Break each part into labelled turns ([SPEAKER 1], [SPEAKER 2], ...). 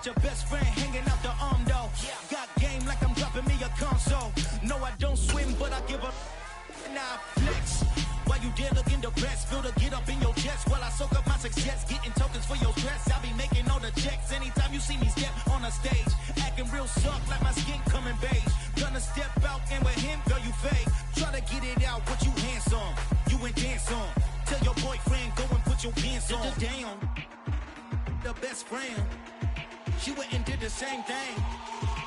[SPEAKER 1] got your best friend hanging out the arm though. Got game like I'm dropping me a console. No, I don't swim, but I give up. Nah, flex. Why you dare look in the best? Feel to get up in your chest while I soak up my success. Getting tokens for your stress. I be making all the checks anytime you see me step on a stage. Acting real suck like my skin coming beige. Gonna step out and with him, girl, you fake. Try to get it out, what you handsome. You ain't dance on. Tell your boyfriend, go and put your pants on. Damn, the best friend. She went and did the same thing.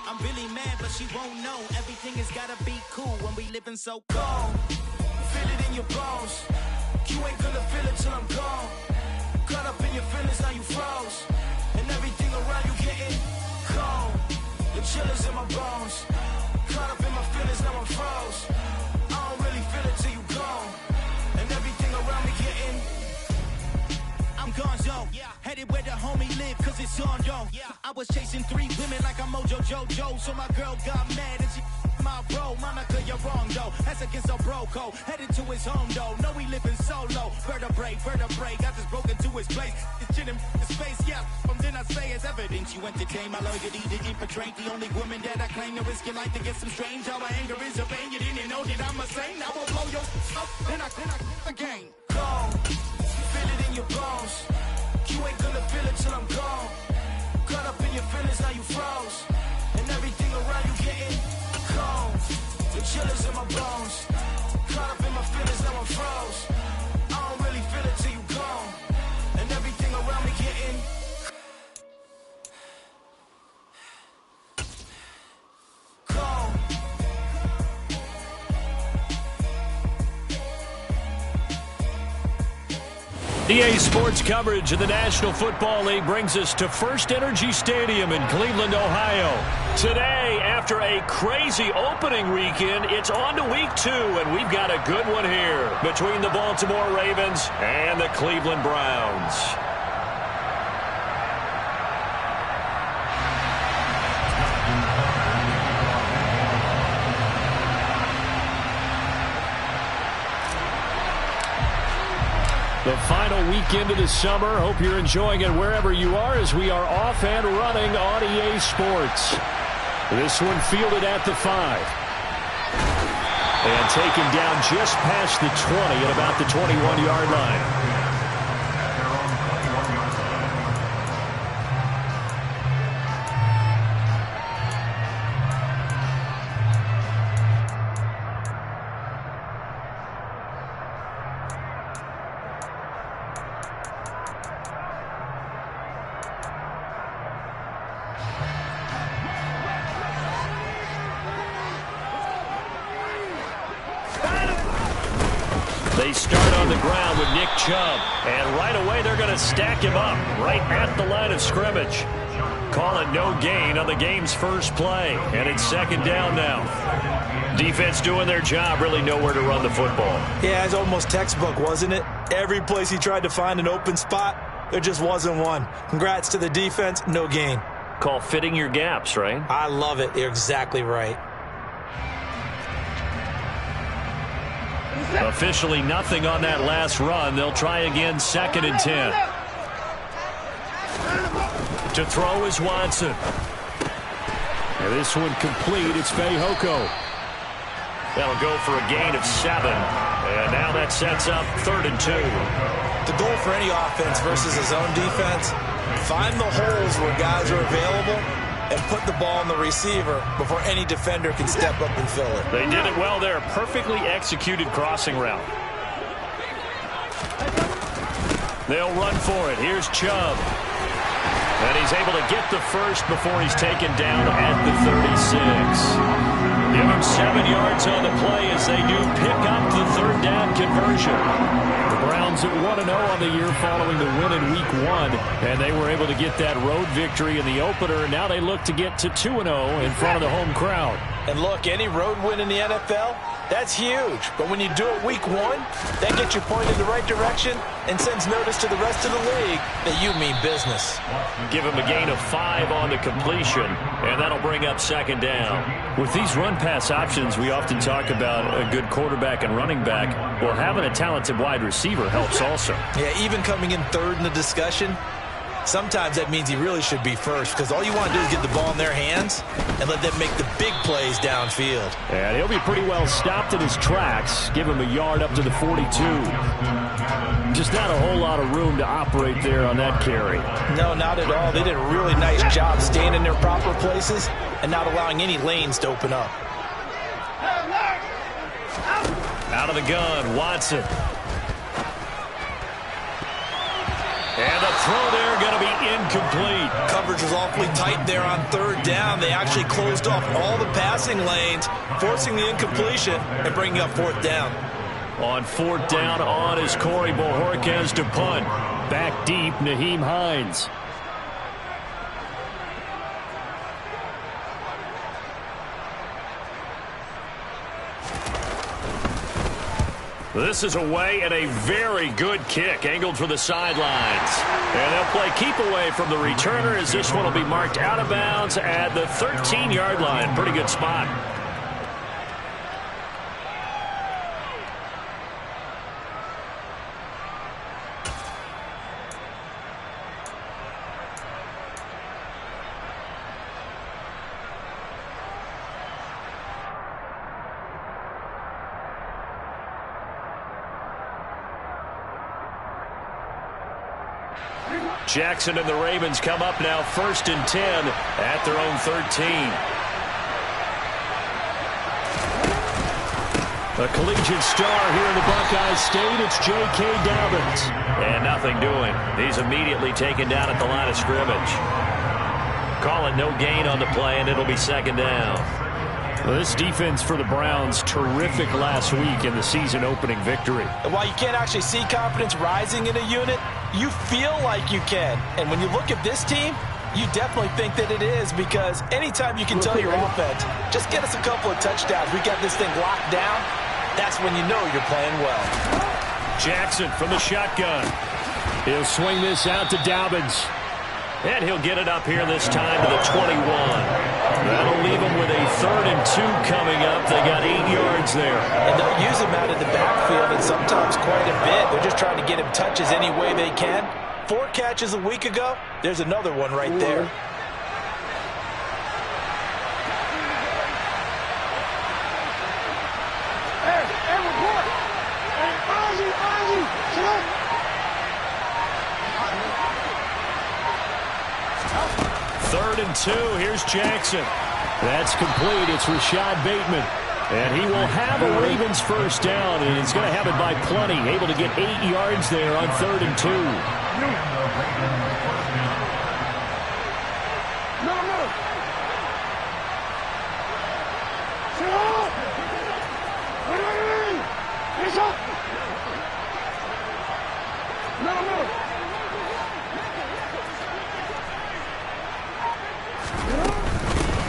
[SPEAKER 1] I'm really mad, but she won't know. Everything has gotta be cool when we living so cold. Feel it in your bones. You ain't gonna feel it till I'm gone. Caught up in your feelings, now you froze. And everything around you getting cold. The chill is in my bones. Caught up in my feelings, now I'm froze. I don't really feel it till you gone. And everything around me getting I'm gonzo, headed where the homie live, cause it's on, yo. I was chasing 3 women like I'm Mojo Jojo, so my girl got mad and she my bro. Monica, you're wrong, though. That's against a bro code. Headed to his home, though. No, he living solo. Vertebrae, got this broken to his place. It's chin in his face, yeah. From then I say it's evidence you entertain my loyalty to infiltrate. The only woman that I claim to risk your life to get some strange. How my anger is a pain. You didn't know that I'm a saint. I will blow your up, then I again. Gone. Feel it in your bones. You ain't gonna feel it till I'm gone. Caught up in your feelings, now you froze. And everything around you getting cold. The chill is in my bones. Caught up in my feelings, now I'm froze. I don't really feel it till you gone. And everything around me getting cold.
[SPEAKER 2] EA Sports coverage of the National Football League brings us to First Energy Stadium in Cleveland, Ohio. Today, after a crazy opening weekend, it's on to week 2, and we've got a good one here between the Baltimore Ravens and the Cleveland Browns. The final weekend of the summer. Hope you're enjoying it wherever you are as we are off and running on EA Sports. This one fielded at the 5. And taken down just past the 20 at about the 21-yard line. They start on the ground with Nick Chubb, and right away they're going to stack him up right at the line of scrimmage. Call it no gain on the game's first play, and it's second down now. Defense doing their job, really nowhere to run the football.
[SPEAKER 3] Yeah, it's almost textbook, wasn't it? Every place he tried to find an open spot, there just wasn't one. Congrats to the defense, no gain.
[SPEAKER 2] Call fitting your gaps, right?
[SPEAKER 3] I love it. You're exactly right.
[SPEAKER 2] Officially nothing on that last run. They'll try again, 2nd and 10. To throw is Watson. And this one complete. It's Fehoko. That'll go for a gain of 7. And now that sets up 3rd and 2.
[SPEAKER 3] The goal for any offense versus a zone defense, find the holes where guys are available and put the ball on the receiver before any defender can step up and fill it.
[SPEAKER 2] They did it well there. Perfectly executed crossing route. They'll run for it. Here's Chubb. And he's able to get the first before he's taken down at the 36. Give him 7 yards on the play as they do pick up the 3rd down conversion. The Browns at 1-0 on the year following the win in Week 1, and they were able to get that road victory in the opener. Now they look to get to 2-0 in front of the home crowd.
[SPEAKER 3] And look, any road win in the NFL, that's huge. But when you do it Week 1, that gets you pointed in the right direction and sends notice to the rest of the league that you mean business.
[SPEAKER 2] Give him a gain of 5 on the completion, and that'll bring up 2nd down. With these run-pass options, we often talk about a good quarterback and running back. Well, having a talented wide receiver helps also.
[SPEAKER 3] Yeah, even coming in 3rd in the discussion, Sometimes that means he really should be first because all you want to do is get the ball in their hands and let them make the big plays downfield.
[SPEAKER 2] And he'll be pretty well stopped in his tracks. Give him a yard up to the 42. Just not a whole lot of room to operate there on that carry.
[SPEAKER 3] No, not at all. They did a really nice job staying in their proper places and not allowing any lanes to open up.
[SPEAKER 2] Out of the gun, Watson. And the throw there going to be incomplete.
[SPEAKER 3] Coverage was awfully tight there on third down. They actually closed off all the passing lanes, forcing the incompletion and bringing up fourth down.
[SPEAKER 2] On fourth down on is Corey Bojorquez to punt. Back deep, Nyheim Hines. This is away and a very good kick angled for the sidelines. And they'll play keep away from the returner as this one will be marked out of bounds at the 13-yard line. Pretty good spot. Jackson and the Ravens come up now 1st and 10 at their own 13. A collegiate star here in the Buckeye State. It's J.K. Dobbins. And nothing doing. He's immediately taken down at the line of scrimmage. Call it no gain on the play, and it'll be 2nd down. Well, this defense for the Browns, terrific last week in the season-opening victory.
[SPEAKER 3] And while you can't actually see confidence rising in a unit, you feel like you can. And when you look at this team, you definitely think that it is, because anytime you can tell your offense, just get us a couple of touchdowns, we got this thing locked down, that's when you know you're playing well.
[SPEAKER 2] Jackson from the shotgun. He'll swing this out to Dobbins. And he'll get it up here this time to the 21. That'll leave them with a 3rd and 2 coming up. They got 8 yards there.
[SPEAKER 3] And they'll use him out of the backfield, and sometimes quite a bit. They're just trying to get him touches any way they can. 4 catches a week ago. There's another one right there.
[SPEAKER 2] Third and 2. Here's Jackson. That's complete. It's Rashad Bateman. And he will have a Ravens first down, and he's going to have it by plenty. Able to get 8 yards there on 3rd and 2.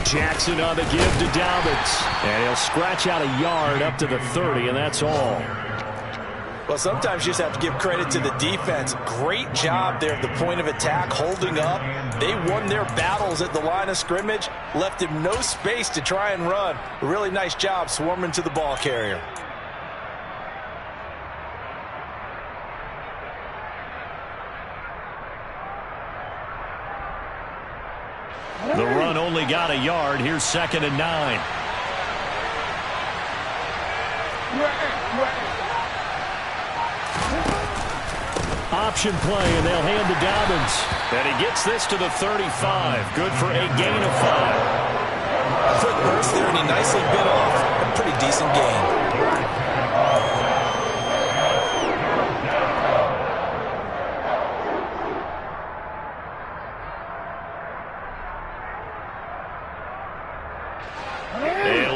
[SPEAKER 2] Jackson on the give to Dobbins. And he'll scratch out a yard up to the 30, and that's all.
[SPEAKER 3] Well, sometimes you just have to give credit to the defense. Great job there at the point of attack, holding up. They won their battles at the line of scrimmage, left him no space to try and run. A really nice job swarming to the ball carrier.
[SPEAKER 2] The run only got a yard. Here's 2nd and 9. Option play, and they'll hand to Dobbins. And he gets this to the 35. Good for a gain of 5.
[SPEAKER 3] Quick burst there, and he nicely bit off a pretty decent gain.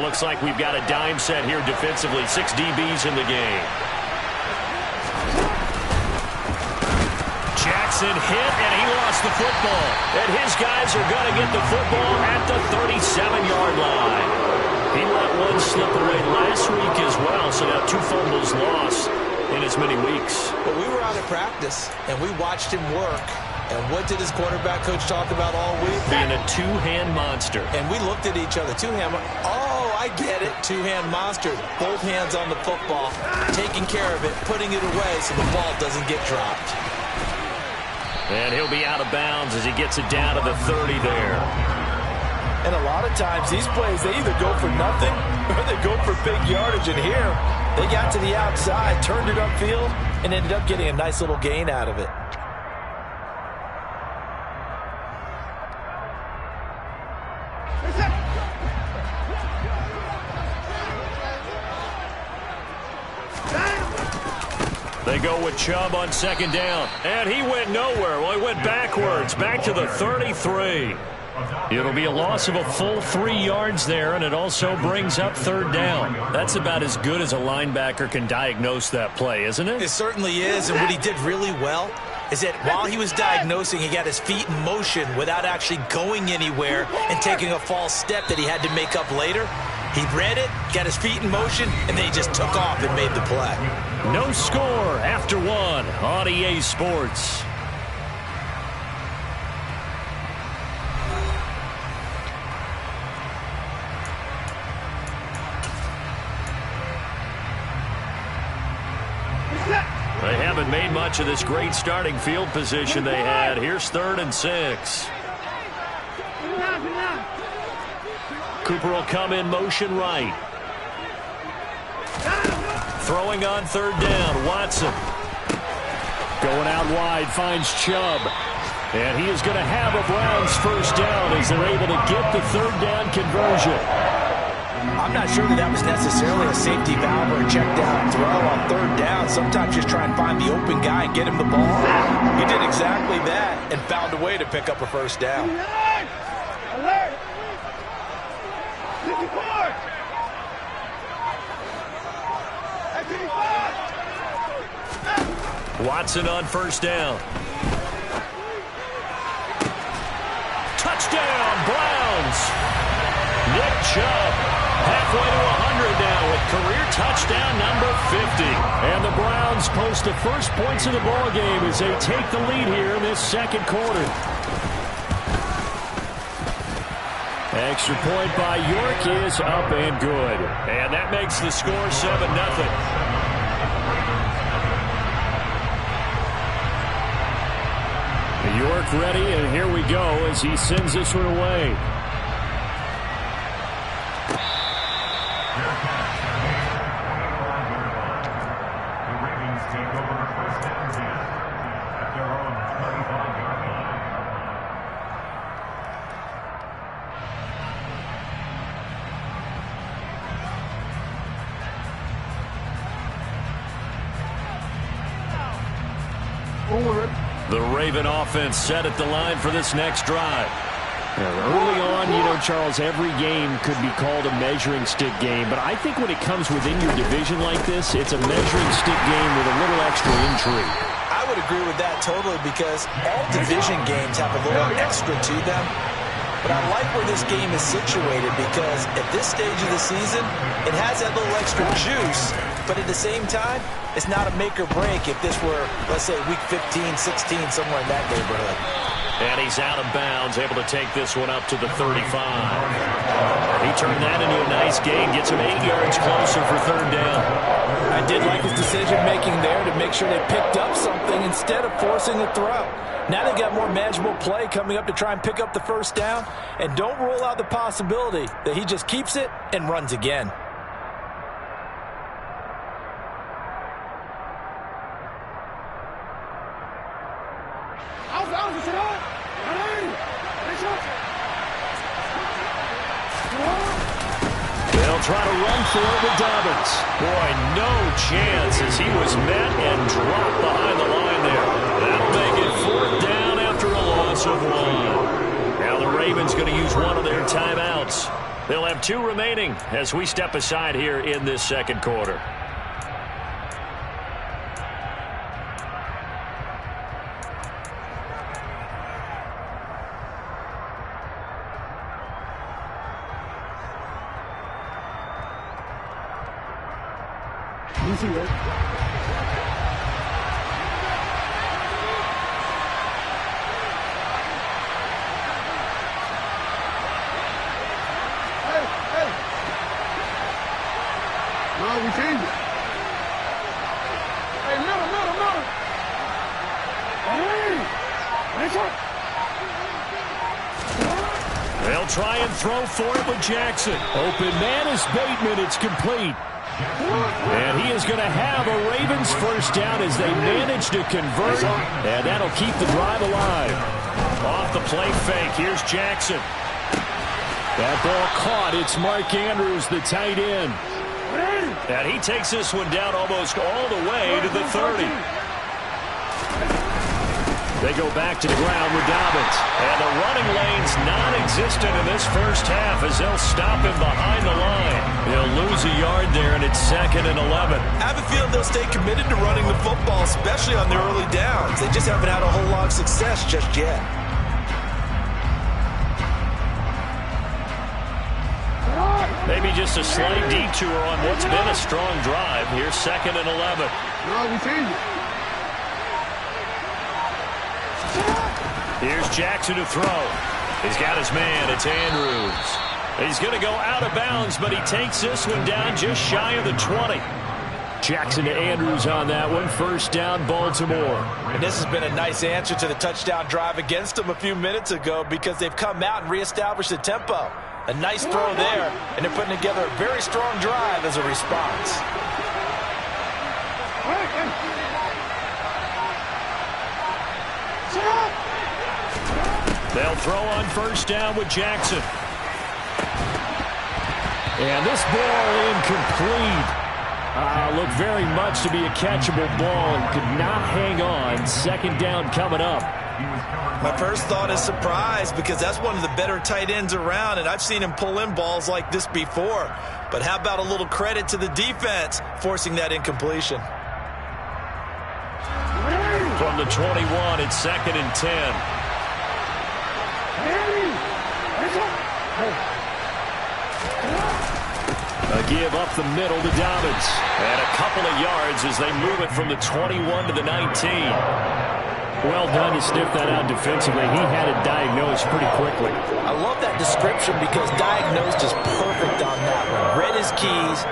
[SPEAKER 2] Looks like we've got a dime set here defensively. 6 DBs in the game. Jackson hit, and he lost the football. And his guys are going to get the football at the 37-yard line. He let one slip away last week as well, so now 2 fumbles lost in as many weeks.
[SPEAKER 3] But we were out of practice, and we watched him work. And what did his quarterback coach talk about all week?
[SPEAKER 2] Being a 2-hand monster.
[SPEAKER 3] And we looked at each other. 2-hand. Oh, I get it. 2-hand monster. Both hands on the football, taking care of it, putting it away so the ball doesn't get dropped.
[SPEAKER 2] And he'll be out of bounds as he gets it down to the 30 there.
[SPEAKER 3] And a lot of times, these plays, they either go for nothing or they go for big yardage. And here, they got to the outside, turned it upfield, and ended up getting a nice little gain out of it.
[SPEAKER 2] They go with Chubb on second down. And he went nowhere. Well, he went backwards, back to the 33. It'll be a loss of a full 3 yards there, and it also brings up third down. That's about as good as a linebacker can diagnose that play, isn't it?
[SPEAKER 3] It certainly is, and what he did really well is that while he was diagnosing, he got his feet in motion without actually going anywhere and taking a false step that he had to make up later. He read it, got his feet in motion, and then he just took off and made the play.
[SPEAKER 2] No score after 1 on EA Sports. They haven't made much of this great starting field position they had. Here's 3rd and 6. Cooper will come in motion right. Throwing on 3rd down, Watson. Going out wide, finds Chubb. And he is going to have a Browns first down as they're able to get the 3rd down conversion.
[SPEAKER 3] I'm not sure that was necessarily a safety valve or a check down throw on 3rd down. Sometimes just try and find the open guy and get him the ball. He did exactly that and found a way to pick up a first down.
[SPEAKER 4] Alert!
[SPEAKER 2] Watson on first down. Touchdown, Browns! Nick Chubb, halfway to 100 now with career touchdown number 50. And the Browns post the first points of the ball game as they take the lead here in this second quarter. Extra point by York is up and good. And that makes the score 7-0. York ready, and here we go as he sends this one away. The Raven offense set at the line for this next drive. Early on, Charles, every game could be called a measuring stick game, but I think when it comes within your division like this, it's a measuring stick game with a little extra intrigue.
[SPEAKER 3] I would agree with that totally because all division games have a little extra to them. But I like where this game is situated because at this stage of the season, it has that little extra juice, but at the same time, it's not a make or break if this were, let's say, week 15, 16, somewhere in that neighborhood.
[SPEAKER 2] And he's out of bounds, able to take this one up to the 35. He turned that into a nice gain, gets him 8 yards closer for third down.
[SPEAKER 3] I did like his decision-making there to make sure they picked up something instead of forcing a throw. Now they got more manageable play coming up to try and pick up the first down, and don't rule out the possibility that he just keeps it and runs again.
[SPEAKER 2] They'll try to run for it with Dobbins. Boy, no chance as he was met and dropped behind the line there. That'll make it fourth down after a loss of 1. Now the Ravens going to use one of their timeouts. They'll have 2 remaining as we step aside here in this second quarter.
[SPEAKER 4] Easy, right? No, we changed it. Hey, middle. Hey!
[SPEAKER 2] They'll try and throw for it with Jackson. Open man is Bateman. It's complete. And he is going to have a Ravens first down as they manage to convert. And that'll keep the drive alive. Off the play fake. Here's Jackson. That ball caught. It's Mark Andrews, the tight end. And he takes this one down almost all the way to the 30. They go back to the ground with Dobbins. And the running lane's non-existent in this first half as they'll stop him behind the line. They'll lose a yard there, and it's 2nd and 11.
[SPEAKER 3] I have a feeling they'll stay committed to running the football, especially on their early downs. They just haven't had a whole lot of success just yet.
[SPEAKER 2] Maybe just a slight detour on what's been a strong drive. Here's 2nd and 11.
[SPEAKER 4] No, we changed it.
[SPEAKER 2] Here's Jackson to throw. He's got his man. It's Andrews. He's going to go out of bounds, but he takes this one down just shy of the 20. Jackson to Andrews on that one. First down, Baltimore.
[SPEAKER 3] And this has been a nice answer to the touchdown drive against them a few minutes ago because they've come out and reestablished the tempo. A nice throw there, and they're putting together a very strong drive as a response.
[SPEAKER 2] They'll throw on first down with Jackson. And this ball incomplete. Looked very much to be a catchable ball and could not hang on. Second down coming up.
[SPEAKER 3] My first thought is surprise because that's one of the better tight ends around, and I've seen him pull in balls like this before. But how about a little credit to the defense forcing that incompletion?
[SPEAKER 2] From the 21, it's 2nd and 10. A give up the middle to Dobbins. And a couple of yards as they move it from the 21 to the 19. Well done to sniff that out defensively. He had it diagnosed pretty quickly.
[SPEAKER 3] I love that description because diagnosed is perfect on that one. Read his keys,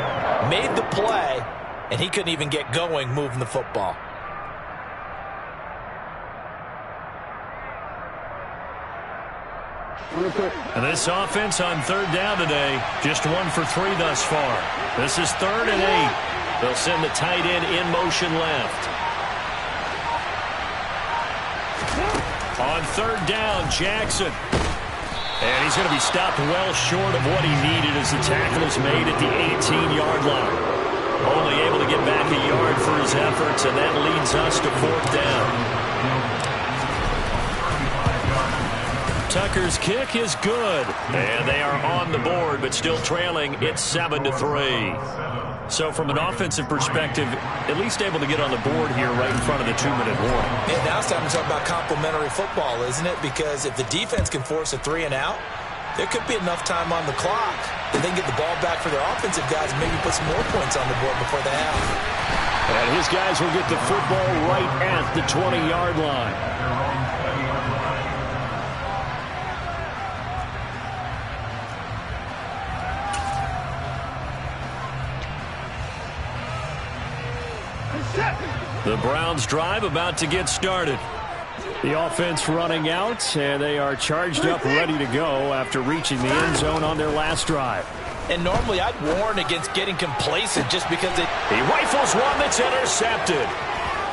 [SPEAKER 3] made the play, and he couldn't even get going moving the football.
[SPEAKER 2] And this offense on third down today, just 1 for 3 thus far. This is 3rd and 8. They'll send the tight end in motion left. On third down, Jackson. And he's going to be stopped well short of what he needed as the tackle is made at the 18-yard line. Only able to get back a yard for his efforts, and that leads us to 4th down. Tucker's kick is good. And they are on the board, but still trailing. It's 7-3. So from an offensive perspective, at least able to get on the board here right in front of the 2-minute warning.
[SPEAKER 3] Yeah, now it's time to talk about complementary football, isn't it? Because if the defense can force a 3 and out, there could be enough time on the clock that they can get the ball back for their offensive guys and maybe put some more points on the board before the half.
[SPEAKER 2] And his guys will get the football right at the 20-yard line. The Browns drive about to get started. The offense running out, and they are charged up, ready to go after reaching the end zone on their last drive.
[SPEAKER 3] And normally I'd warn against getting complacent just because
[SPEAKER 2] he rifles one that's intercepted.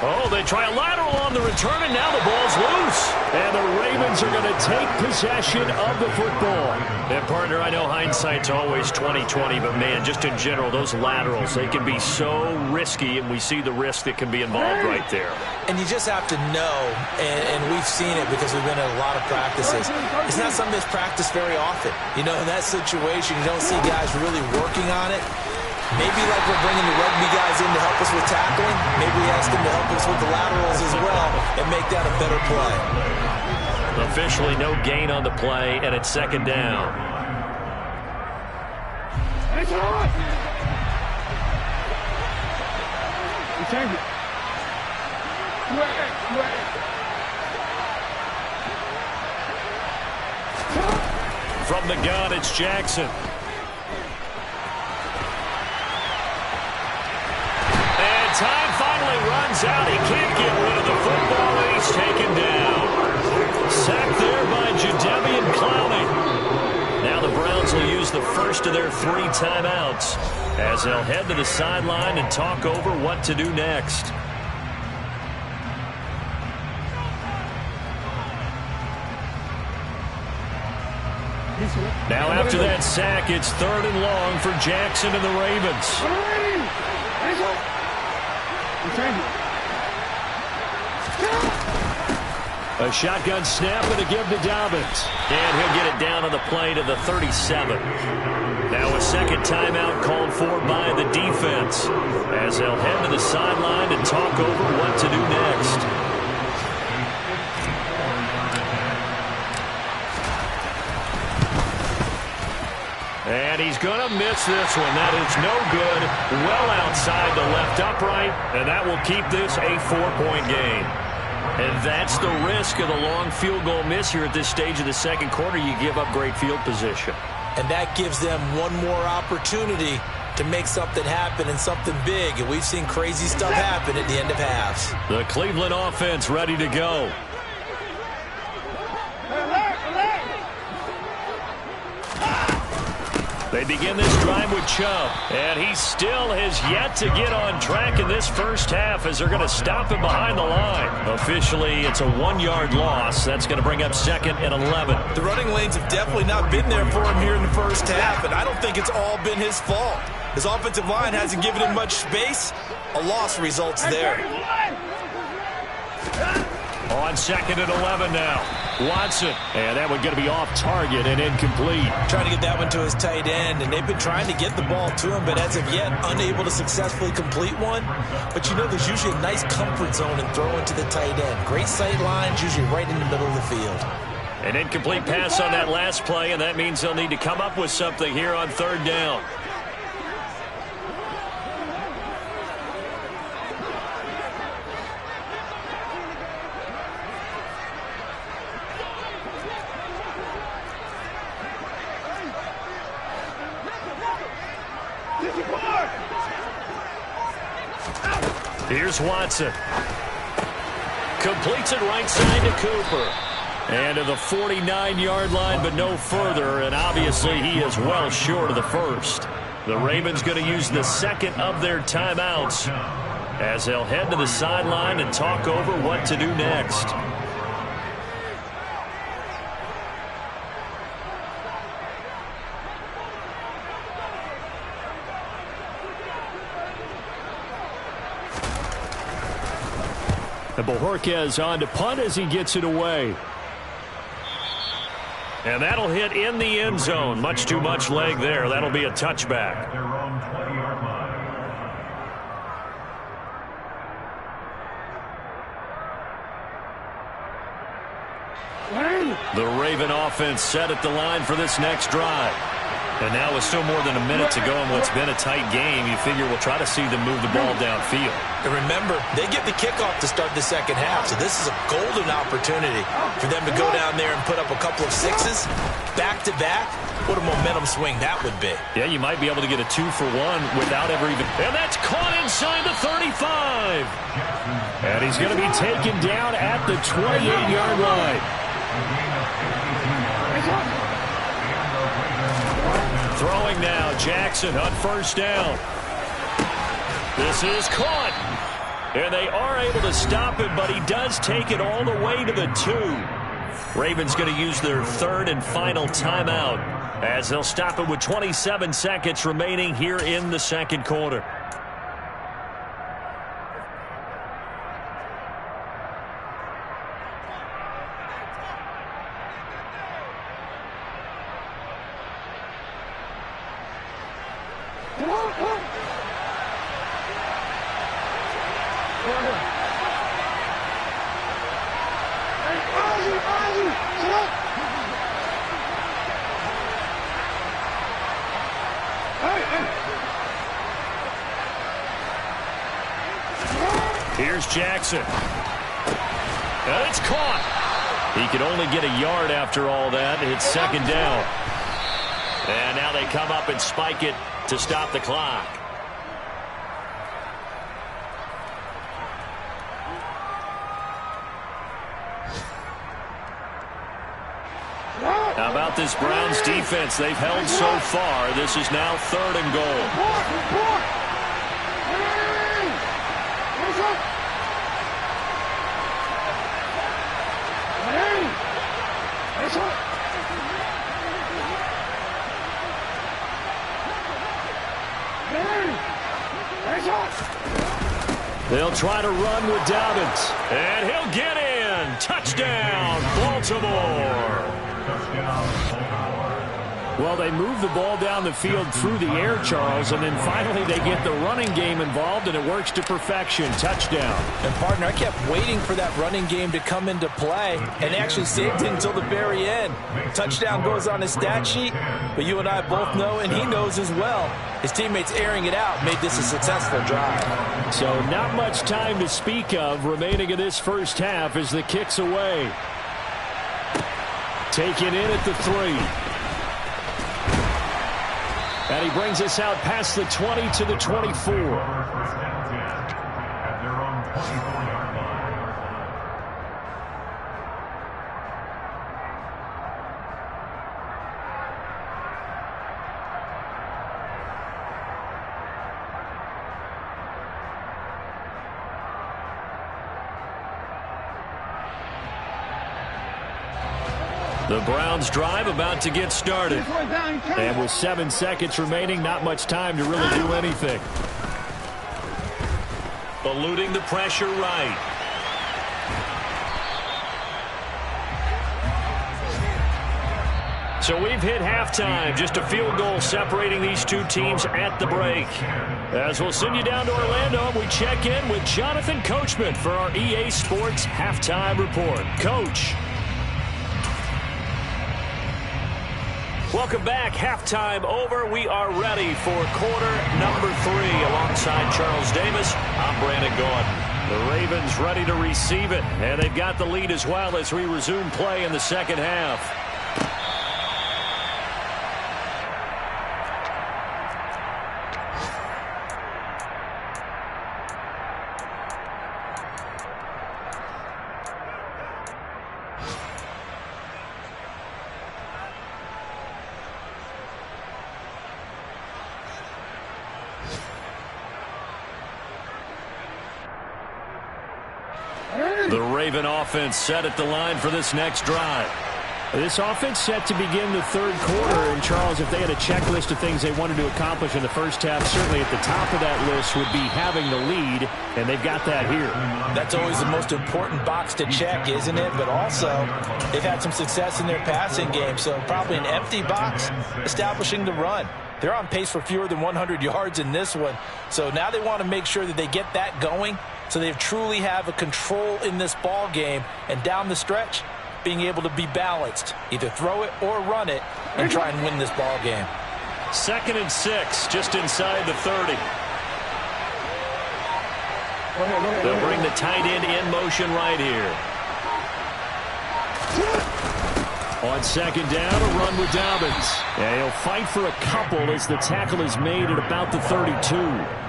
[SPEAKER 2] Oh, they try a lateral on the return, and now the ball's loose. And the Ravens are going to take possession of the football. And, partner, I know hindsight's always 20/20, but, man, just in general, those laterals, they can be so risky, and we see the risk that can be involved right there.
[SPEAKER 3] And you just have to know, and we've seen it because we've been at a lot of practices. It's not something that's practiced very often. You know, in that situation, you don't see guys really working on it. Maybe like we're bringing the rugby guys in to help us with tackling, maybe we ask them to help us with the laterals as well and make that a better play.
[SPEAKER 2] Officially no gain on the play, and it's 2nd down. From the gun, it's Jackson. Time finally runs out. He can't get rid of the football, and he's taken down. first of their 3 timeouts as they'll head to the sideline and talk over what to do next. Now after that sack, it's 3rd and long for Jackson and the Ravens. A shotgun snap and a give to Dobbins. And he'll get it down on the play to the 37. Now a second timeout called for by the defense as they'll head to the sideline and talk over what to do next. And he's going to miss this one. That is no good. Well outside the left upright, and that will keep this a 4-point game. And that's the risk of the long field goal miss here at this stage of the second quarter. You give up great field position.
[SPEAKER 3] And that gives them one more opportunity to make something happen and something big. And we've seen crazy stuff happen at the end of halves.
[SPEAKER 2] The Cleveland offense ready to go. They begin this drive with Chubb, and he still has yet to get on track in this first half as they're going to stop him behind the line. Officially, it's a 1-yard loss. That's going to bring up 2nd and 11.
[SPEAKER 3] The running lanes have definitely not been there for him here in the first half, and I don't think it's all been his fault. His offensive line hasn't given him much space. A loss results there.
[SPEAKER 2] On 2nd and 11 now. Watson, and that one going to be off target and incomplete.
[SPEAKER 3] Trying to get that one to his tight end, and they've been trying to get the ball to him, but as of yet, unable to successfully complete one. But you know, there's usually a nice comfort zone in throwing to the tight end. Great sight lines, usually right in the middle of the field.
[SPEAKER 2] An incomplete pass on that last play, and that means they'll need to come up with something here on 3rd down. Here's Watson. Completes it right side to Cooper. And to the 49-yard line, but no further. And obviously, he is well short of the first. The Ravens going to use the 2nd of their timeouts as they'll head to the sideline and talk over what to do next. And Bojorquez on to punt as he gets it away. And that'll hit in the end zone. Much too much leg there. That'll be a touchback. The Raven offense set at the line for this next drive. And now with still more than a minute to go in what's been a tight game, you figure we'll try to see them move the ball downfield.
[SPEAKER 3] And remember, they get the kickoff to start the second half, so this is a golden opportunity for them to go down there and put up a couple of sixes back-to-back. What a momentum swing that would be.
[SPEAKER 2] Yeah, you might be able to get a 2-for-1 without ever even... And that's caught inside the 35. And he's going to be taken down at the 28-yard line. Throwing now, Jackson on 1st down. This is caught. And they are able to stop him, but he does take it all the way to the 2. Ravens going to use their 3rd and final timeout as they'll stop it with 27 seconds remaining here in the second quarter. Here's Jackson. And it's caught. He could only get a yard after all that. It's 2nd down. And now they come up and spike it to stop the clock. How about this Browns defense? They've held so far. This is now 3rd and goal. They'll try to run with Dobbins. And he'll get in. Touchdown, Baltimore. Well, they move the ball down the field through the air, Charles, and then finally they get the running game involved, and it works to perfection. Touchdown.
[SPEAKER 3] And, partner, I kept waiting for that running game to come into play, and actually saved it until the very end. Touchdown goes on his stat sheet, but you and I both know, and he knows as well, his teammates airing it out made this a successful drive.
[SPEAKER 2] So not much time to speak of remaining in this first half as the kick's away. Taken in at the 3. And he brings us out past the 20 to the 24. The Browns drive about to get started. And with 7 seconds remaining, not much time to really do anything. Eluding the pressure right. So we've hit halftime. Just a field goal separating these two teams at the break. As we'll send you down to Orlando, we check in with Jonathan Coachman for our EA Sports Halftime Report. Coach. Welcome back. Halftime over. We are ready for quarter number 3. Alongside Charles Davis, I'm Brandon Gordon. The Ravens ready to receive it, and they've got the lead as well as we resume play in the second half. The Raven offense set at the line for this next drive. This offense set to begin the third quarter. And, Charles, if they had a checklist of things they wanted to accomplish in the first half, certainly at the top of that list would be having the lead, and they've got that here.
[SPEAKER 3] That's always the most important box to check, isn't it? But also, they've had some success in their passing game, so probably an empty box establishing the run. They're on pace for fewer than 100 yards in this one, so now they want to make sure that they get that going so they truly have a control in this ball game, and down the stretch, being able to be balanced, either throw it or run it, and try and win this ball game.
[SPEAKER 2] 2nd and 6, just inside the 30. They'll bring the tight end in motion right here. On 2nd down, a run with Dobbins. And he'll fight for a couple as the tackle is made at about the 32.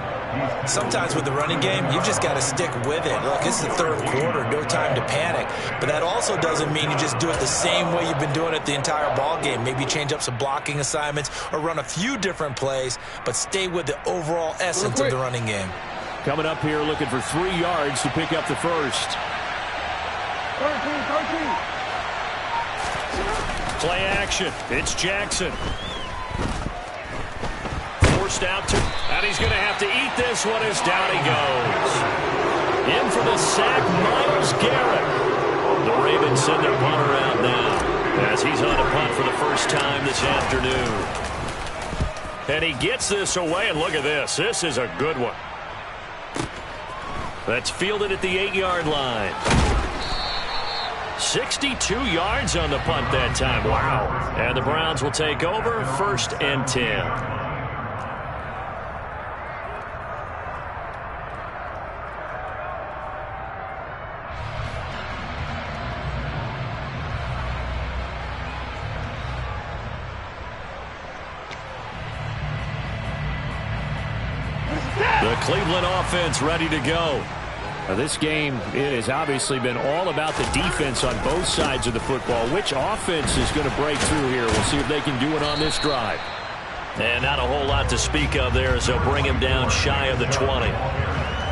[SPEAKER 3] Sometimes with the running game, you've just got to stick with it. Look, it's the third quarter, no time to panic. But that also doesn't mean you just do it the same way you've been doing it the entire ball game. Maybe change up some blocking assignments or run a few different plays, but stay with the overall essence of the running game.
[SPEAKER 2] Coming up here looking for 3 yards to pick up the first.
[SPEAKER 4] 13.
[SPEAKER 2] Play action. It's Jackson. Forced out to, and he's going to have to eat this one as down he goes. In for the sack, Myles Garrett. The Ravens send their punter out now as he's on a punt for the first time this afternoon. And he gets this away, and look at this. This is a good one. That's fielded at the 8-yard line. 62 yards on the punt that time. Wow. And the Browns will take over 1st and 10. The Cleveland offense ready to go. This game, it has obviously been all about the defense on both sides of the football. Which offense is going to break through here? We'll see if they can do it on this drive. And not a whole lot to speak of there as they'll bring him down shy of the 20.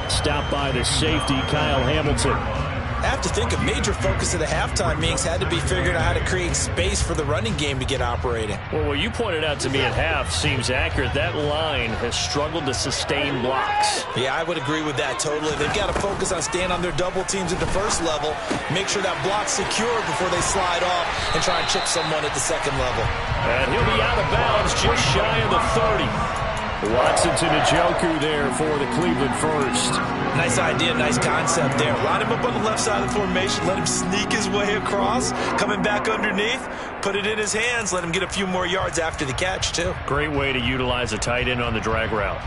[SPEAKER 2] Stopped by the safety, Kyle Hamilton.
[SPEAKER 3] I have to think a major focus of the halftime meetings had to be figuring out how to create space for the running game to get operating.
[SPEAKER 2] Well, what you pointed out to me at half seems accurate. That line has struggled to sustain blocks.
[SPEAKER 3] Yeah, I would agree with that totally. They've got to focus on staying on their double teams at the first level, make sure that block's secure before they slide off and try and chip someone at the second level.
[SPEAKER 2] And he'll be out of bounds just shy of the 30. Watson to Njoku there for the Cleveland first.
[SPEAKER 3] Nice idea, nice concept there. Line him up on the left side of the formation, let him sneak his way across, coming back underneath, put it in his hands, let him get a few more yards after the catch, too.
[SPEAKER 2] Great way to utilize a tight end on the drag route.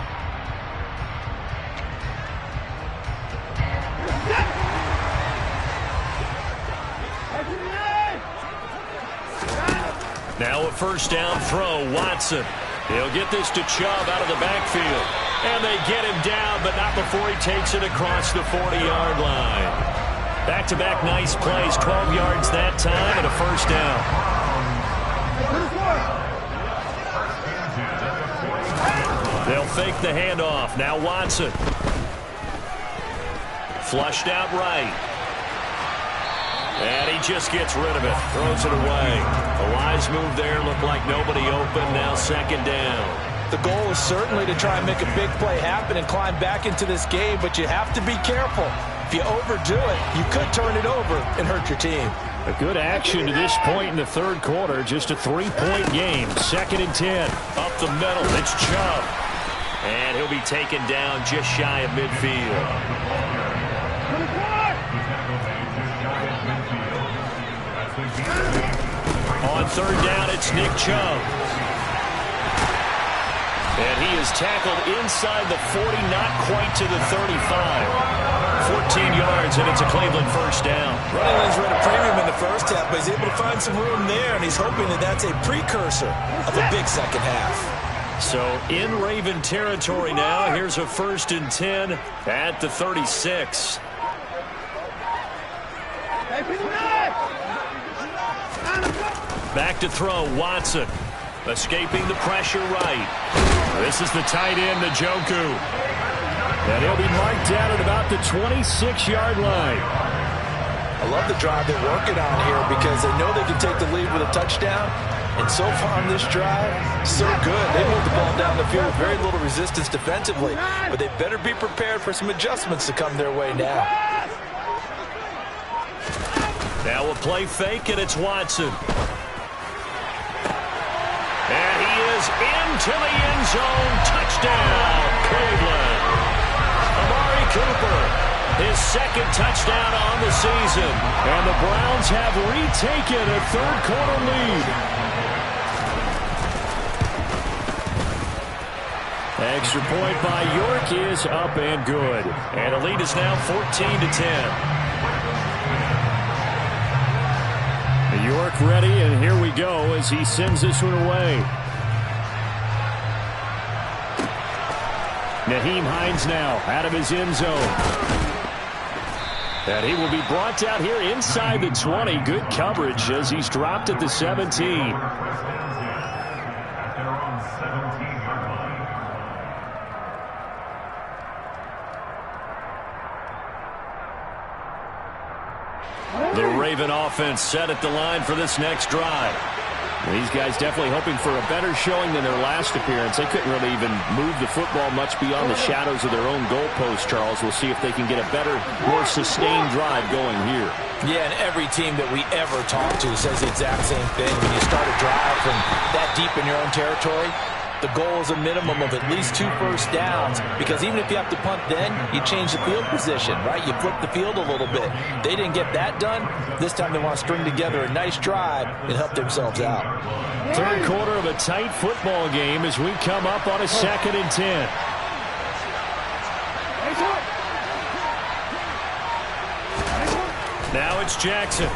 [SPEAKER 2] Now a first down throw, Watson. He'll get this to Chubb out of the backfield. And they get him down, but not before he takes it across the 40-yard line. Back-to-back nice plays, 12 yards that time, and a first down. They'll fake the handoff. Now Watson. Flushed out right. And he just gets rid of it. Throws it away. A wise move there. Looked like nobody open. Now second down.
[SPEAKER 3] The goal is certainly to try and make a big play happen and climb back into this game, but you have to be careful. If you overdo it, you could turn it over and hurt your team.
[SPEAKER 2] A good action to this point in the third quarter. Just a 3-point game. Second and 10. Up the middle. It's Chubb. And he'll be taken down just shy of midfield. On third down, it's Nick Chubb. And he is tackled inside the 40, not quite to the 35. 14 yards, and it's a Cleveland first down.
[SPEAKER 3] Running lanes were at a premium in the first half, but he's able to find some room there, and he's hoping that that's a precursor of a big second half.
[SPEAKER 2] So in Raven territory now. Here's a first and 10 at the 36. Back to throw, Watson. Escaping the pressure right. This is the tight end, Njoku. And he'll be marked down at about the 26-yard line.
[SPEAKER 3] I love the drive they're working on here because they know they can take the lead with a touchdown. And so far on this drive, so good. They moved the ball down the field with very little resistance defensively. But they better be prepared for some adjustments to come their way now.
[SPEAKER 2] Now a play fake, and it's Watson. And he is into the end zone. Touchdown, Cleveland. Amari Cooper, his second touchdown on the season. And the Browns have retaken a third-quarter lead. Extra point by York is up and good. And the lead is now 14-10. York ready, and here we go as he sends this one away. Nyheim Hines now out of his end zone. And he will be brought down here inside the 20. Good coverage as he's dropped at the 17. The Raven offense set at the line for this next drive. These guys definitely hoping for a better showing than their last appearance. They couldn't really even move the football much beyond the shadows of their own goalpost, Charles. We'll see if they can get a better, more sustained drive going here.
[SPEAKER 3] Yeah, and every team that we ever talk to says the exact same thing. When you start a drive from that deep in your own territory, the goal is a minimum of at least 2 first downs, because even if you have to punt then, you change the field position, right? You flip the field a little bit. They didn't get that done. This time they want to string together a nice drive and help themselves out.
[SPEAKER 2] Third quarter of a tight football game as we come up on a second and 10. Now it's Jackson.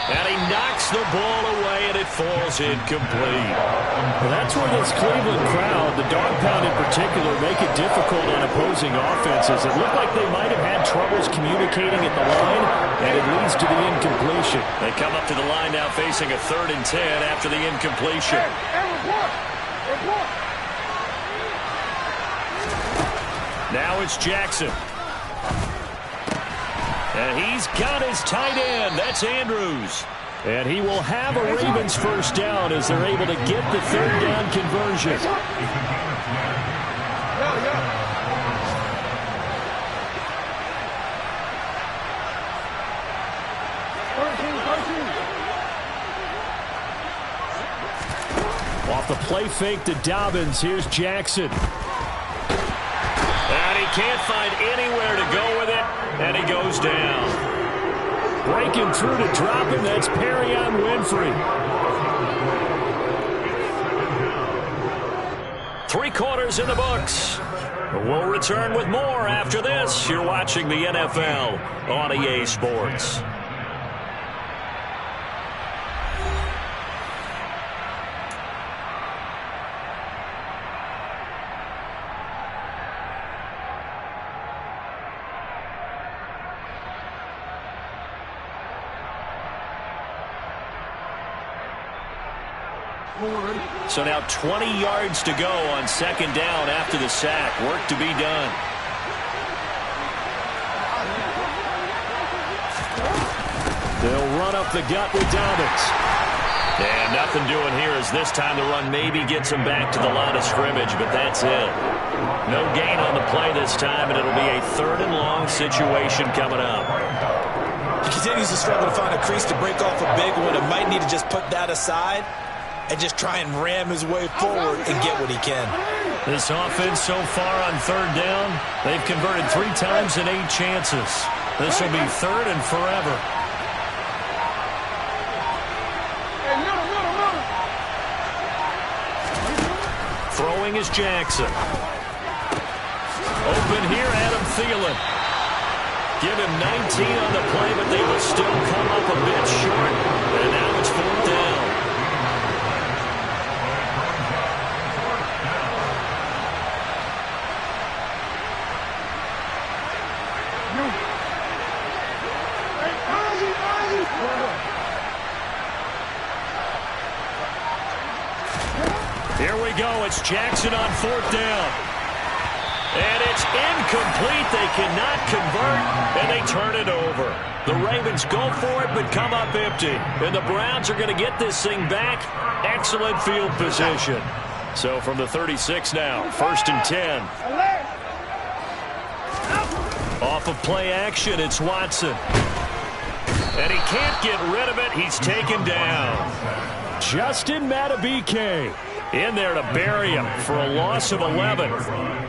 [SPEAKER 2] And he knocks Knocks the ball away, and it falls incomplete.
[SPEAKER 5] Well, that's where this Cleveland crowd, the dog pound in particular, make it difficult on opposing offenses. It looked like they might have had troubles communicating at the line, and it leads to the incompletion.
[SPEAKER 2] They come up to the line now facing a 3rd and 10 after the incompletion. Now it's Jackson. And he's got his tight end. That's Andrews. And he will have a Ravens first down as they're able to get the 3rd down conversion.
[SPEAKER 5] Off the play fake to Dobbins, here's Jackson.
[SPEAKER 2] And he can't find anywhere to go with it, and he goes down.
[SPEAKER 5] Breaking through to drop him, that's Perrion Winfrey.
[SPEAKER 2] 3 quarters in the books. We'll return with more after this. You're watching the NFL on EA Sports. So now 20 yards to go on 2nd down after the sack. Work to be done.
[SPEAKER 5] They'll run up the gut with Dobbins.
[SPEAKER 2] And nothing doing here as this time the run maybe gets him back to the line of scrimmage, but that's it. No gain on the play this time, and it'll be a 3rd and long situation coming up.
[SPEAKER 3] He continues to struggle to find a crease to break off a big one. It might need to just put that aside and just try and ram his way forward and get what he can.
[SPEAKER 2] This offense so far on 3rd down, they've converted 3 times in 8 chances. This will be 3rd and forever. Throwing is Jackson. Open here, Adam Thielen. Give him 19 on the play, but they will still come up a bit short. And now it's 4th down. Here we go. It's Jackson on 4th down. And it's incomplete. They cannot convert, and they turn it over. The Ravens go for it, but come up empty. And the Browns are going to get this thing back. Excellent field position. So from the 36 now, 1st and 10. Off of play action, it's Watson. And he can't get rid of it. He's taken down.
[SPEAKER 5] Justin Madubuike
[SPEAKER 2] in there to bury him for a loss of 11.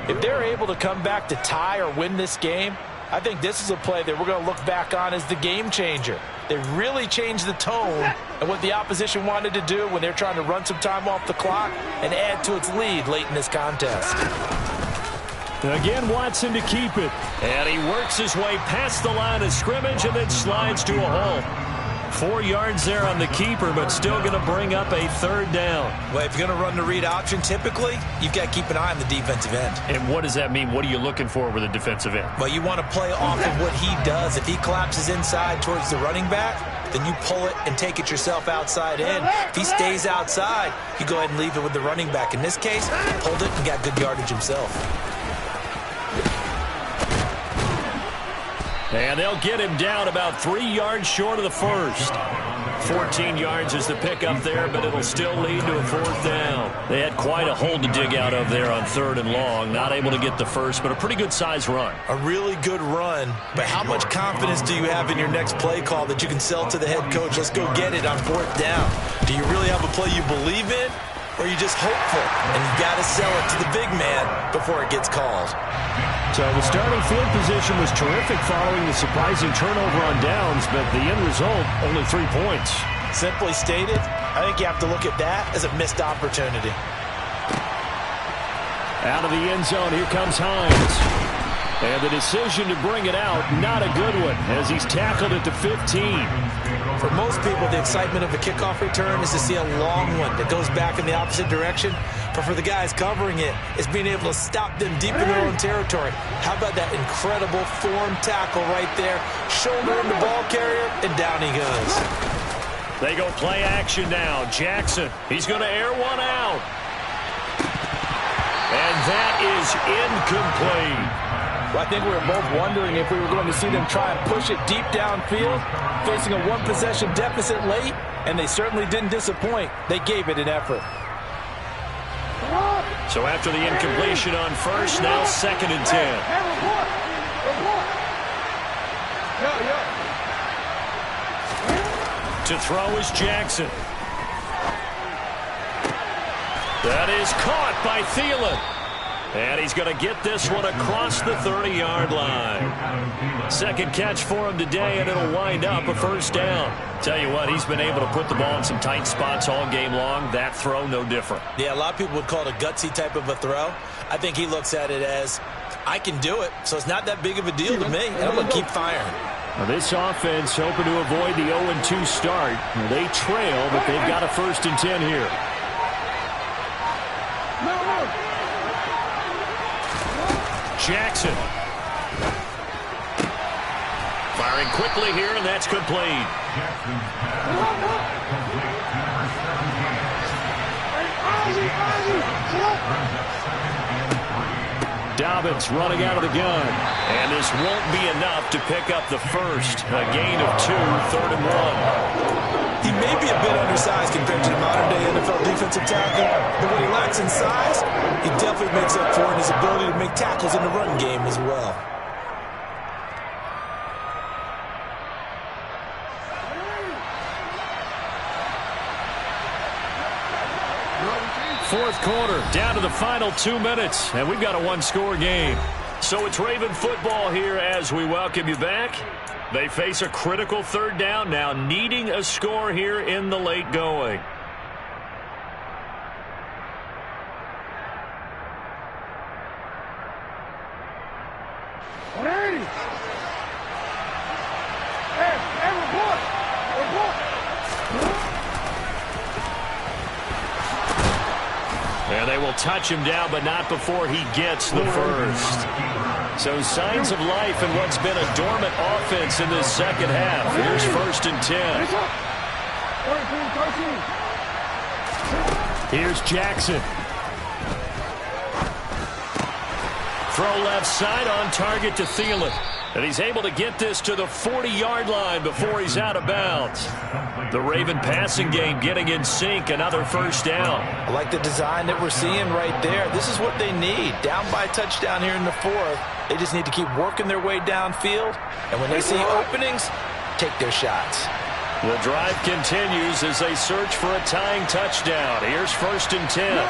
[SPEAKER 3] If they're able to come back to tie or win this game, I think this is a play that we're going to look back on as the game changer. They really changed the tone and what the opposition wanted to do when they're trying to run some time off the clock and add to its lead late in this contest.
[SPEAKER 5] Again, Watson to keep it.
[SPEAKER 2] And he works his way past the line of scrimmage and then slides to a halt. 4 yards there on the keeper, but still going to bring up a 3rd down.
[SPEAKER 3] Well, if you're going to run the read option, typically, you've got to keep an eye on the defensive end.
[SPEAKER 2] And what does that mean? What are you looking for with a defensive end?
[SPEAKER 3] Well, you want to play off of what he does. If he collapses inside towards the running back, then you pull it and take it yourself outside in. If he stays outside, you go ahead and leave it with the running back. In this case, pulled it and got good yardage himself.
[SPEAKER 2] And they'll get him down about 3 yards short of the first. 14 yards is the pickup there, but it'll still lead to a 4th down. They had quite a hole to dig out of there on 3rd and long. Not able to get the first, but a pretty good size run.
[SPEAKER 3] A really good run, but how much confidence do you have in your next play call that you can sell to the head coach? Let's go get it on 4th down. Do you really have a play you believe in, or are you just hopeful? And you've got to sell it to the big man before it gets called.
[SPEAKER 5] So the starting field position was terrific following the surprising turnover on downs, but the end result, only 3 points.
[SPEAKER 3] Simply stated, I think you have to look at that as a missed opportunity.
[SPEAKER 5] Out of the end zone, here comes Hines. And the decision to bring it out, not a good one, as he's tackled at the 15.
[SPEAKER 3] For most people, the excitement of a kickoff return is to see a long one that goes back in the opposite direction. But for the guys covering it, it's being able to stop them deep in their own territory. How about that incredible form tackle right there? Shoulder in the ball carrier, and down he goes.
[SPEAKER 2] They go play action now. Jackson, he's going to air one out. And that is incomplete.
[SPEAKER 3] Well, I think we were both wondering if we were going to see them try and push it deep downfield, facing a one-possession deficit late, and they certainly didn't disappoint. They gave it an effort.
[SPEAKER 2] So after the incompletion on first, now 2nd and 10. To throw is Jackson. That is caught by Thielen. And he's going to get this one across the 30-yard line. Second catch for him today, and it'll wind up a first down. Tell you what, he's been able to put the ball in some tight spots all game long. That throw, no different.
[SPEAKER 3] Yeah, a lot of people would call it a gutsy type of a throw. I think he looks at it as, I can do it, so it's not that big of a deal to me, and I'm going to keep firing.
[SPEAKER 5] Now this offense hoping to avoid the 0-2 start. They trail, but they've got a 1st and 10 here.
[SPEAKER 2] Jackson. Firing quickly here, and that's complete.
[SPEAKER 5] Dobbins running out of the gun.
[SPEAKER 2] And this won't be enough to pick up the first. A gain of 2, 3rd and 1.
[SPEAKER 3] He may be a bit undersized compared to the modern-day NFL defensive tackle, but what he lacks in size, he definitely makes up for in his ability to make tackles in the run game as well.
[SPEAKER 5] Fourth quarter, down to the final 2 minutes, and we've got a one-score game.
[SPEAKER 2] So it's Raven football here as we welcome you back. They face a critical 3rd down now, needing a score here in the late going. And they will touch him down, but not before he gets the first. So signs of life in what's been a dormant offense in this second half. Here's 1st and
[SPEAKER 5] 10. Here's Jackson.
[SPEAKER 2] Throw left side on target to Thielen. And he's able to get this to the 40-yard line before he's out of bounds. The Raven passing game getting in sync, another first down.
[SPEAKER 3] I like the design that we're seeing right there. This is what they need. Down by a touchdown here in the 4th. They just need to keep working their way downfield. And when they see openings, take their shots.
[SPEAKER 2] The drive continues as they search for a tying touchdown. Here's 1st and 10.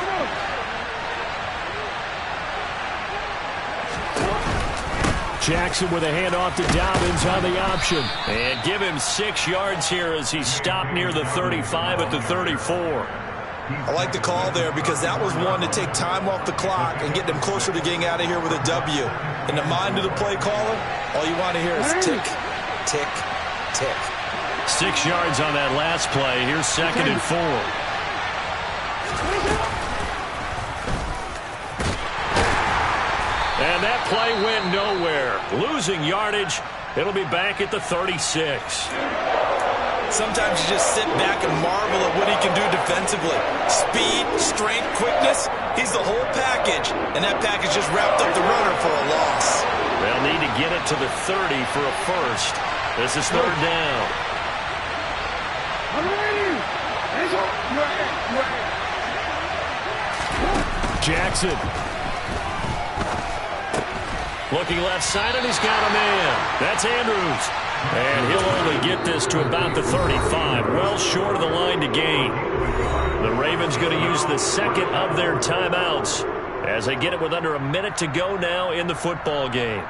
[SPEAKER 5] Jackson with a handoff to Dobbins on the option.
[SPEAKER 2] And give him 6 yards here as he stopped near the 35 at the 34.
[SPEAKER 3] I like the call there because that was one to take time off the clock and get them closer to getting out of here with a W. In the mind of the play caller, all you want to hear is tick, tick, tick.
[SPEAKER 2] 6 yards on that last play. Here's 2nd and 4. And that play went nowhere. Losing yardage. It'll be back at the 36.
[SPEAKER 3] Sometimes you just sit back and marvel at what he can do defensively. Speed, strength, quickness. He's the whole package. And that package just wrapped up the runner for a loss.
[SPEAKER 2] They'll need to get it to the 30 for a first. This is 3rd down.
[SPEAKER 5] Jackson.
[SPEAKER 2] Looking left side, and he's got a man. That's Andrews. And he'll only get this to about the 35, well short of the line to gain. The Ravens going to use the 2nd of their timeouts as they get it with under a minute to go now in the football game.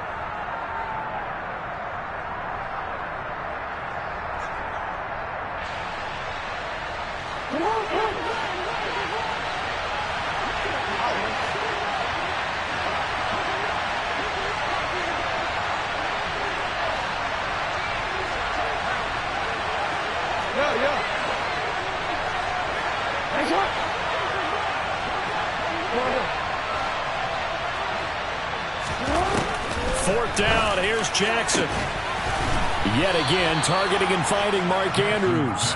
[SPEAKER 5] Yet again, targeting and finding Mark Andrews.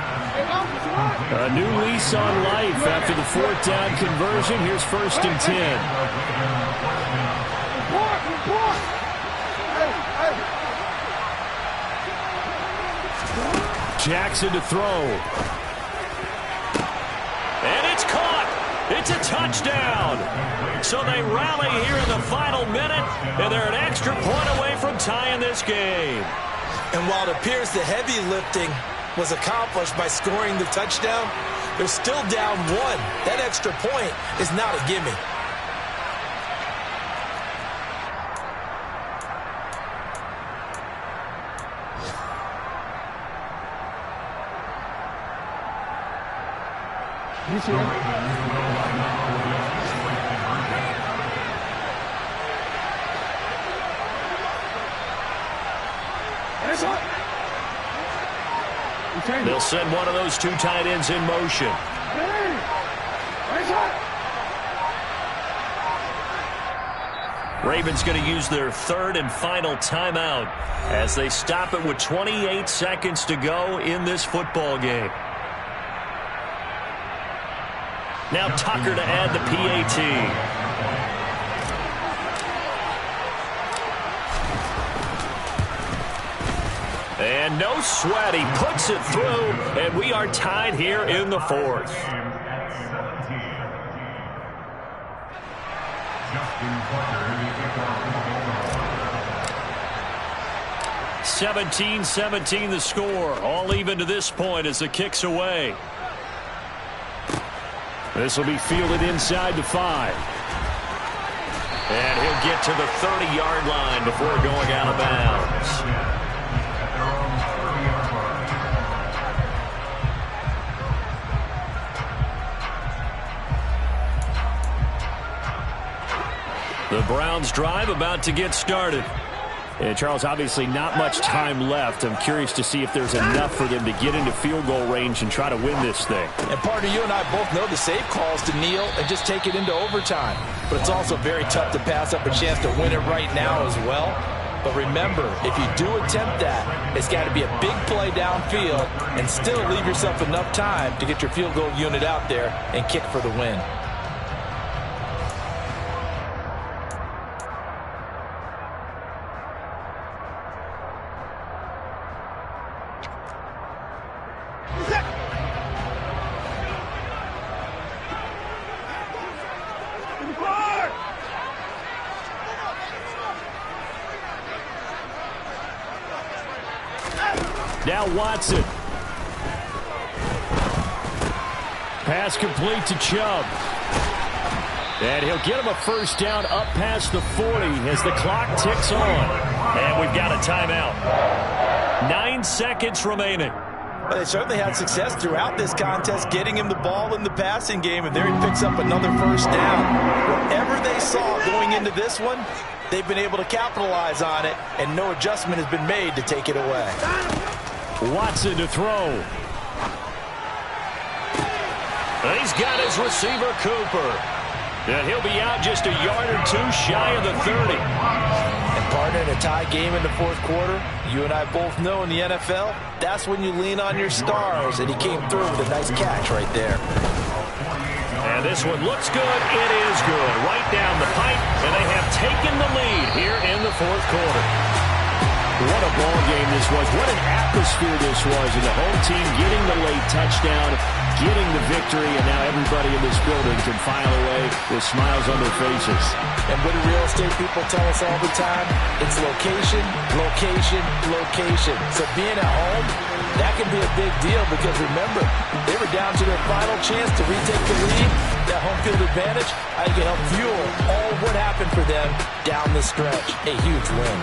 [SPEAKER 5] A new lease on life after the 4th down conversion. Here's 1st and 10. Jackson to throw.
[SPEAKER 2] And it's caught. It's a touchdown. So they rally here in the final minute, and they're an extra point away from tying this game.
[SPEAKER 3] And while it appears the heavy lifting was accomplished by scoring the touchdown, they're still down 1. That extra point is not a gimme.
[SPEAKER 2] They'll send one of those 2 tight ends in motion. Ravens going to use their 3rd and final timeout as they stop it with 28 seconds to go in this football game. Now Tucker to add the PAT. And no sweat. He puts it through, and we are tied here in the 4th. 17-17 the score. All even to this point as the kick's away.
[SPEAKER 5] This will be fielded inside the 5.
[SPEAKER 2] And he'll get to the 30-yard line before going out of bounds. The Browns drive about to get started.
[SPEAKER 5] And Charles, obviously not much time left. I'm curious to see if there's enough for them to get into field goal range and try to win this thing.
[SPEAKER 3] And partner, you and I both know the safe calls to kneel and just take it into overtime. But it's also very tough to pass up a chance to win it right now as well. But remember, if you do attempt that, it's got to be a big play downfield and still leave yourself enough time to get your field goal unit out there and kick for the win.
[SPEAKER 5] Now Watson. Pass complete to Chubb. And he'll get him a 1st down up past the 40 as the clock ticks on.
[SPEAKER 2] And we've got a timeout. 9 seconds remaining.
[SPEAKER 3] Well, they certainly had success throughout this contest getting him the ball in the passing game, and there he picks up another 1st down. Whatever they saw going into this one, they've been able to capitalize on it, and no adjustment has been made to take it away.
[SPEAKER 5] Watson to throw.
[SPEAKER 2] He's got his receiver, Cooper. And he'll be out just a yard or 2 shy of the 30.
[SPEAKER 3] And partner, in a tie game in the 4th quarter, you and I both know in the NFL, that's when you lean on your stars, and he came through with a nice catch right there.
[SPEAKER 2] And this one looks good. It is good. Right down the pipe, and they have taken the lead here in the 4th quarter.
[SPEAKER 5] What a ball game this was. What an atmosphere this was. And the home team getting the late touchdown, getting the victory, and now everybody in this building can file away with smiles on their faces.
[SPEAKER 3] And what do real estate people tell us all the time? It's location, location, location. So being at home, that can be a big deal because remember, they were down to their final chance to retake the lead. That home field advantage, I think it helped fuel all of what happened for them down the stretch. A huge win.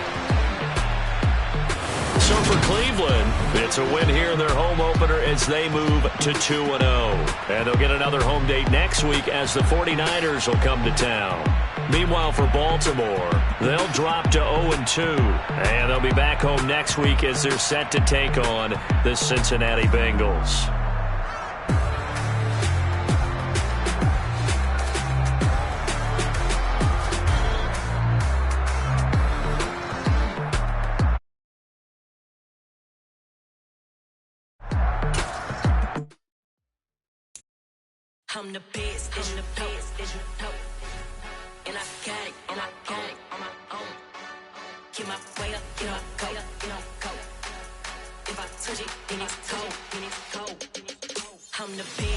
[SPEAKER 2] So for Cleveland, it's a win here in their home opener as they move to 2-0. And they'll get another home date next week as the 49ers will come to town. Meanwhile, for Baltimore, they'll drop to 0-2. And they'll be back home next week as they're set to take on the Cincinnati Bengals.
[SPEAKER 1] I'm the best, I'm the best, as you know. And I got it, and I got it on my own. Get my way up, get my go, get my go. If I touch it, then it's cold, then it's cold. I'm the best.